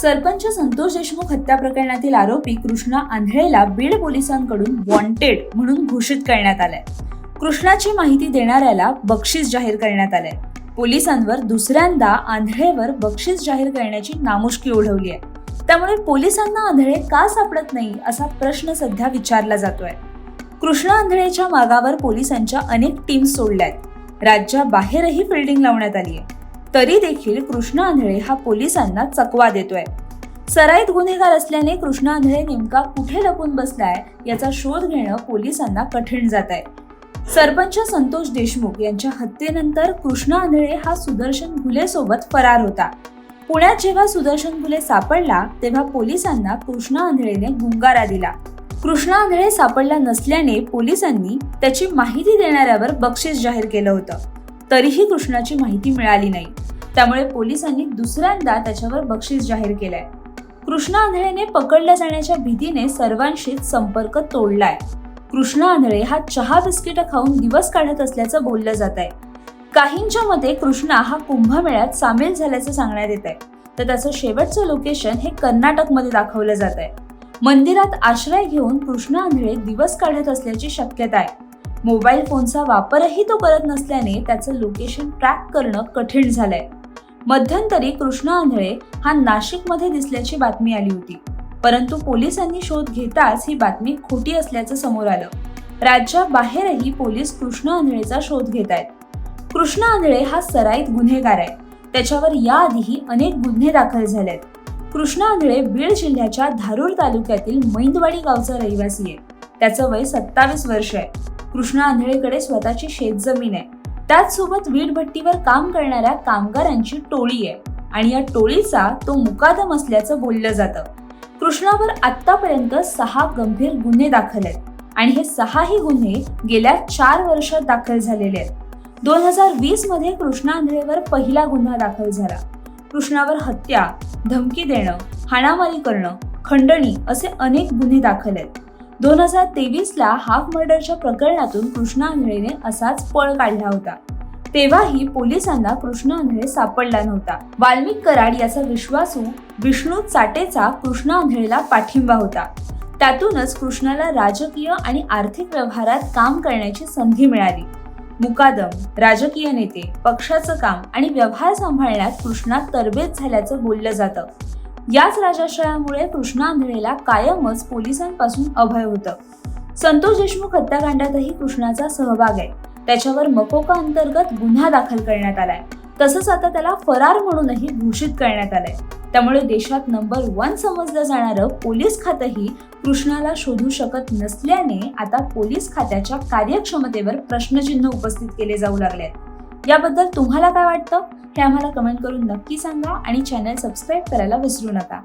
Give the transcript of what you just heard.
सरपंच संतोष देशमुख हत्या प्रकरणातील आरोपी कृष्णा आंधळेला बीड पोलिसांकडून वॉन्टेड म्हणून घोषित करण्यात आलंय. कृष्णाची माहिती देणाऱ्याला बक्षीस जाहीर करण्यात आलंय. पोलिसांवर दुसऱ्यांदा आंधळेवर बक्षीस जाहीर करण्याची नामुष्की ओढवली आहे. त्यामुळे पोलिसांना आंधळे का सापडत नाही असा प्रश्न सध्या विचारला जातोय. कृष्णा आंधळेच्या मागावर पोलिसांच्या अनेक टीम्स सोडल्यात. राज्याबाहेरही फिल्डिंग लावण्यात आली आहे. तरी देखील कृष्णा आंधळे हा पोलिसांना चकवा देतोय. सराईत गुन्हेगार असल्याने कृष्णा आंधळे नेमका कुठे लपून बसलाय याचा शोध घेणं पोलिसांना कठीण जात आहे. सरपंच संतोष देशमुख यांच्या हत्येनंतर कृष्णा आंधळे हा सुदर्शन घुले सोबत फरार होता. पुण्यात जेव्हा सुदर्शन घुले सापडला तेव्हा पोलिसांना कृष्णा आंधळेने गुंगारा दिला. कृष्णा आंधळे सापडला नसल्याने पोलिसांनी त्याची माहिती देणाऱ्यावर बक्षीस जाहीर केलं होतं. तरीही कृष्णाची माहिती मिळाली नाही. त्यामुळे पोलिसांनी दुसऱ्यांदा त्याच्यावर बक्षीस जाहीर केलंय. कृष्णा आंधळेने पकडल्या जाण्याच्या भीतीने सर्वांशीच संपर्क तोडलाय. कृष्णा आंधळे हा चहा बिस्किट खाऊन दिवस काढत असल्याचं बोललं जात आहे. काहींच्या मते कृष्णा हा कुंभमेळ्यात सामील झाल्याचं सांगण्यात येत आहे. तर त्याचं शेवटचं लोकेशन हे कर्नाटकमध्ये दाखवलं जात आहे. मंदिरात आश्रय घेऊन कृष्णा आंधळे दिवस काढत असल्याची शक्यता आहे. मोबाईल फोनचा वापरही तो करत नसल्याने त्याचं लोकेशन ट्रॅक करणं कठीण झालंय. मध्यंतरी कृष्णा आंधळे हा नाशिकमध्ये दिसल्याची बातमी आली होती. परंतु पोलिसांनी शोध घेताच ही बातमी खोटी असल्याचं समोर आलं. राज्याबाहेरही पोलीस कृष्णा आंधळेचा शोध घेत आहेत. कृष्णा आंधळे हा सराईत गुन्हेगार आहे. त्याच्यावर याआधीही अनेक गुन्हे दाखल झालेत. कृष्णा आंधळे बीड जिल्ह्याच्या धारूर तालुक्यातील मैंदवाडी गावचा रहिवासी आहे. त्याचं वय 27 वर्ष आहे. कृष्णा आंधळेकडे स्वतःची शेतजमीन आहे. त्याचसोबत वीट भट्टीवर काम करणाऱ्या कामगारांची टोळी आहे आणि या टोळीचा तो मुकादम असल्याचं बोललं जातं. कृष्णावर आतापर्यंत 6 गंभीर गुन्हे दाखल आहेत आणि हे 6ही गुन्हे गेल्या 4 वर्षात दाखल झालेले आहेत. 2020 मध्ये कृष्णा आंधळेवर पहिला गुन्हा दाखल झाला. कृष्णावर हत्या, धमकी देणं, हाणामारी करणं, खंडणी असे अनेक गुन्हे दाखल आहेत. 2023ला हाफ मर्डरच्या प्रकरणातून कृष्णा आंधळेने असाच पळ काढला होता. तेव्हाही पोलिसांना कृष्णा आंधळे सापडला नव्हता. वाल्मिक कराड याचा विश्वासू विष्णू चाटेचा कृष्णा आंधळेला पाठिंबा होता. त्यातूनच कृष्णाला राजकीय आणि आर्थिक व्यवहारात काम करण्याची संधी मिळाली. मुकादम, राजकीय नेते, पक्षाचं काम आणि व्यवहार सांभाळण्यात कृष्णा तरबेज झाल्याचं बोललं जातं. याच राजाश्रयामुळे कृष्णा आंधळेला कायमच पोलिसांपासून अभय होतं. संतोष देशमुख हत्याकांडातही कृष्णाचा सहभाग आहे. त्याच्यावर मकोका अंतर्गत गुन्हा दाखल करण्यात आलाय. तसंच आता त्याला फरार म्हणूनही घोषित करण्यात आलंय. त्यामुळे देशात नंबर 1 समजलं जाणारं पोलीस खातंही कृष्णाला शोधू शकत नसल्याने आता पोलीस खात्याच्या कार्यक्षमतेवर प्रश्नचिन्ह उपस्थित केले जाऊ लागले. याबद्दल तुम्हाला काय वाटतं हे आम्हाला कमेंट करून नक्की सांगा आणि चॅनल सबस्क्राईब करायला विसरू नका.